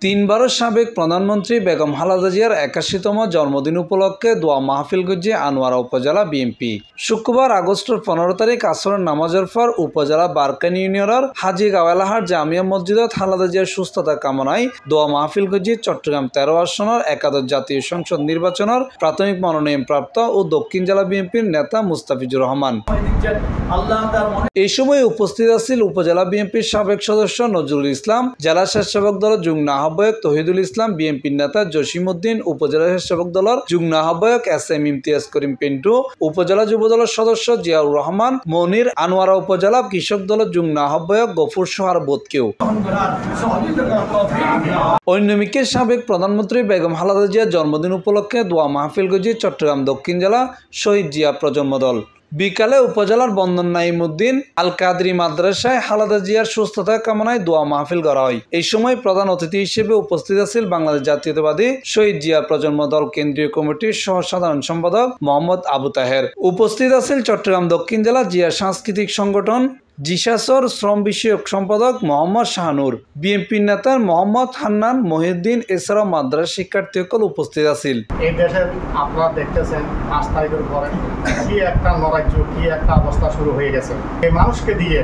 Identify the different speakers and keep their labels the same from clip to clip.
Speaker 1: তিনবারের সাবেক প্রধানমন্ত্রী বেগম খালেদা জিয়ার ৮১তম জন্মদিন উপলক্ষে দোয়া মাহফিল করছে আনোয়ারা উপজেলা বিএনপি। শুক্রবার আগস্টের ১৫ তারিখ আসরের নামাজের পর উপজেলা বারকানি ইউনিয়নের হাজি গাওয়ালাহাট জামিয়া মসজিদত খালেদা জিয়ার সুস্থতা কামনায় দোয়া মাহফিল করছে চট্টগ্রাম ১৩ আসনের একাদশ জাতীয় সংসদ নির্বাচনের প্রাথমিক মনোনয়নপ্রাপ্ত ও দক্ষিণ জেলা বিএনপির নেতা মুস্তাফিজুর রহমান। এই সময় উপস্থিত আছেন উপজেলা বিএনপির সাবেক সদস্য নজরুল ইসলাম, জেলা স্বেচ্ছাসেবক দলের যুগ্ম আহ্বায়ক তহিদুল ইসলাম, বিএনপির নেতা জসিমউদ্দিন, উপজেলা স্বেচ্ছাসেবক দলের যুগ্ম আহ্বায়ক SM ইমতিয়াজ করিম পিন্টু, উপজেলা যুব দলের সদস্য জিয়াউর রহমান মনির, আনোয়ারা উপজেলা কৃষক দলের যুগ্ম আহ্বায়ক গফুর সোহার বোধকেও। অন্যদিকে সাবেক প্রধানমন্ত্রী বেগম খালেদা জিয়ার জন্মদিন উপলক্ষে দোয়া মাহফিল করছে চট্টগ্রাম দক্ষিণ জেলা শহীদ জিয়া প্রজন্ম দল। বিকালে উপজেলার বন্দর নাইমুদ্দিন আল কাদরি মাদ্রাসায় খালেদা জিয়ার সুস্থতা কামনায় দোয়া মাহফিল করা হয়। এই সময় প্রধান অতিথি হিসেবে উপস্থিত আছেন বাংলাদেশ জাতীয়তাবাদী শহীদ জিয়া প্রজন্ম দল কেন্দ্রীয় কমিটির সহ সাধারণ সম্পাদক মোহাম্মদ আবু তাহের। উপস্থিত আছেন চট্টগ্রাম দক্ষিণ জেলা জিয়া সাংস্কৃতিক সংগঠন জিসাসর শ্রম বিষয়ক সম্পাদক মোহাম্মদ শাহানুর, বিএনপির নেতা মোহাম্মদ হান্নান মহিউদ্দিন, এছাড়াও মাদ্রাসা শিক্ষার্থীসকল উপস্থিত আছেন।
Speaker 2: এই দেশে আপনারা দেখতেছেন ৫ তারিখের পরে কি একটা নরাজ্য, কি একটা অবস্থা শুরু হয়ে গেছে। এই মানুষকে দিয়ে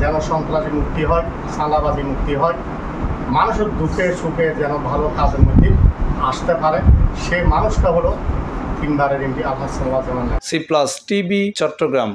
Speaker 2: যেন সন্ত্রাসী মুক্তি হয়, চাঁদাবাজি মুক্তি হয়, মানুষের দুঃখে সুখে যেন ভালো কাজের মধ্যে আসতে পারে, সেই মানুষটা হলো তিনবারের MP Alhaj Salawat Zaman.
Speaker 1: C+ TV Chittagong.